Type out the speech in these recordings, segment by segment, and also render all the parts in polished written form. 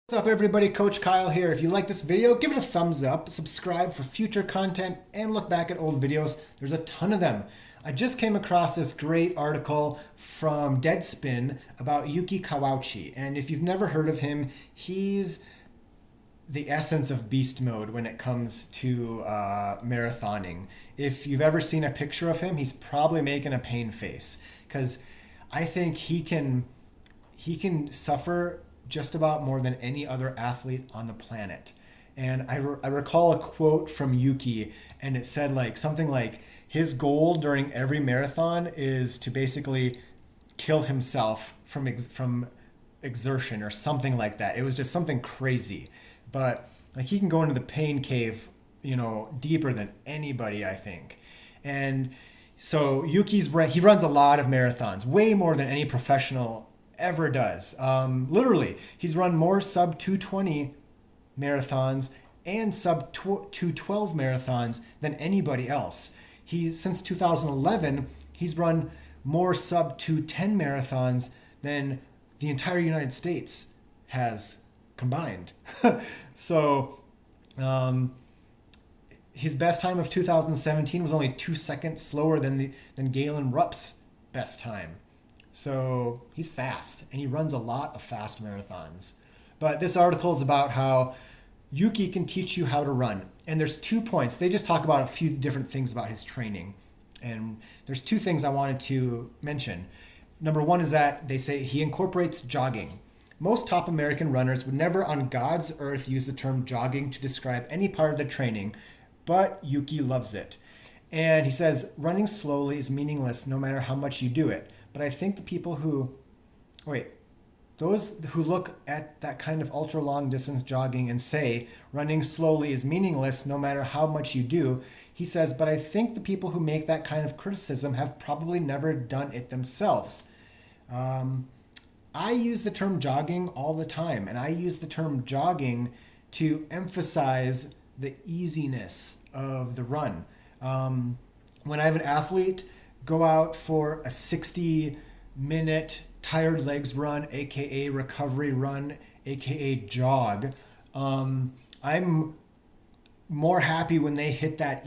What's up everybody, Coach Kyle here. If you like this video, give it a thumbs up, subscribe for future content, and look back at old videos. There's a ton of them. I just came across this great article from Deadspin about Yuki Kawauchi, and if you've never heard of him, he's the essence of beast mode when it comes to marathoning. If you've ever seen a picture of him, he's probably making a pain face, because I think he can suffer just about more than any other athlete on the planet. And I recall a quote from Yuki, and it said something like his goal during every marathon is to basically kill himself from exertion or something like that. It was just something crazy, but he can go into the pain cave, deeper than anybody, I think. And so he runs a lot of marathons, way more than any professional ever does. Literally, he's run more sub 220 marathons and sub 212 marathons than anybody else. Since 2011, he's run more sub 210 marathons than the entire United States has combined. So his best time of 2017 was only 2 seconds slower than Galen Rupp's best time. So he's fast, and he runs a lot of fast marathons. But this article is about how Yuki can teach you how to run. And there's 2 points. They just talk about a few different things about his training. And there's 2 things I wanted to mention. Number 1 is that they say he incorporates jogging. Most top American runners would never on God's earth use the term jogging to describe any part of their training, but Yuki loves it. And he says, running slowly is meaningless no matter how much you do it. But I think those who look at that kind of ultra long distance jogging and say running slowly is meaningless no matter how much you do, he says, but I think the people who make that kind of criticism have probably never done it themselves. I use the term jogging all the time, and I use the term jogging to emphasize the easiness of the run. When I have an athlete go out for a 60-minute tired legs run, aka recovery run, aka jog, I'm more happy when they hit that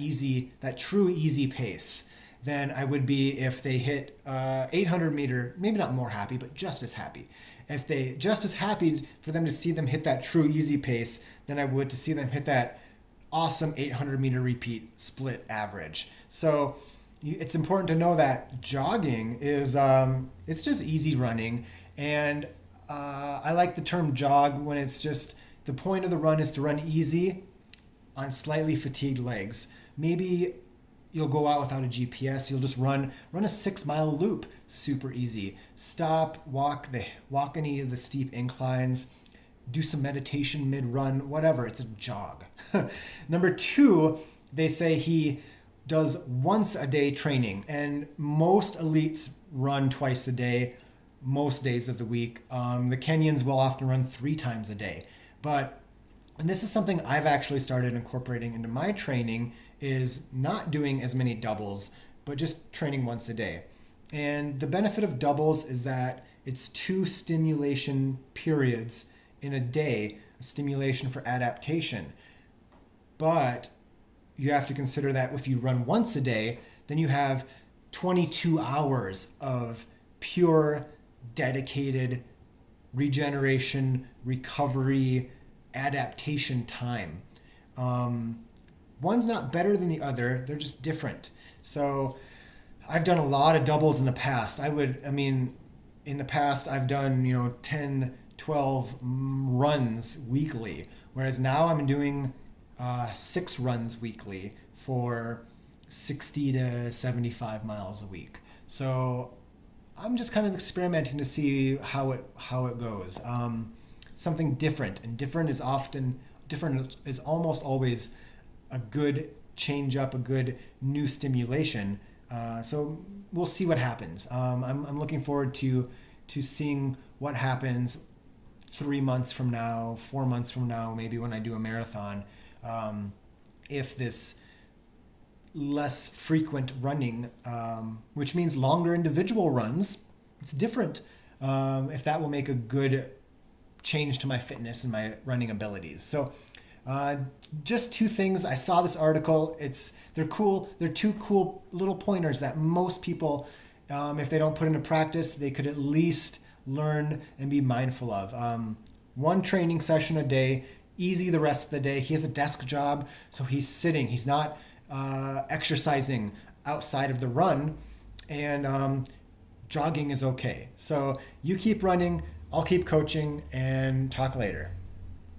true easy pace than I would be if they hit 800 meter, maybe not more happy, but just as happy. Just as happy for them to see them hit that true easy pace than I would to see them hit that awesome 800 meter repeat split average. So it's important to know that jogging is it's just easy running, and I like the term jog when it's just the point of the run is to run easy on slightly fatigued legs. Maybe you'll go out without a GPS. You'll just run a 6-mile loop, super easy. Stop, walk any of the steep inclines, do some meditation mid-run, whatever. It's a jog. Number 2, they say he does once a day training, and most elites run twice a day most days of the week. The Kenyans will often run 3 times a day. And this is something I've actually started incorporating into my training, is not doing as many doubles, but just training once a day. And the benefit of doubles is that it's 2 stimulation periods in a day, a stimulation for adaptation. But you have to consider that if you run once a day, then you have 22 hours of pure, dedicated regeneration, recovery, adaptation time. One's not better than the other, they're just different. So I've done a lot of doubles in the past. In the past I've done, 10, 12 runs weekly, whereas now I'm doing 6 runs weekly for 60 to 75 miles a week. So I'm just kind of experimenting to see how it goes. Something different, and different is almost always a good change up, a good new stimulation. So we'll see what happens. I'm looking forward to seeing what happens 3 months from now, 4 months from now, maybe when I do a marathon. If this less frequent running, which means longer individual runs, it's different. If that will make a good change to my fitness and my running abilities. So just two things. I saw this article. They're cool. They're two cool little pointers that most people, if they don't put into practice, they could at least learn and be mindful of. One training session a day, easy the rest of the day. He has a desk job, so he's sitting. He's not exercising outside of the run, and jogging is okay. So you keep running, I'll keep coaching, and talk later.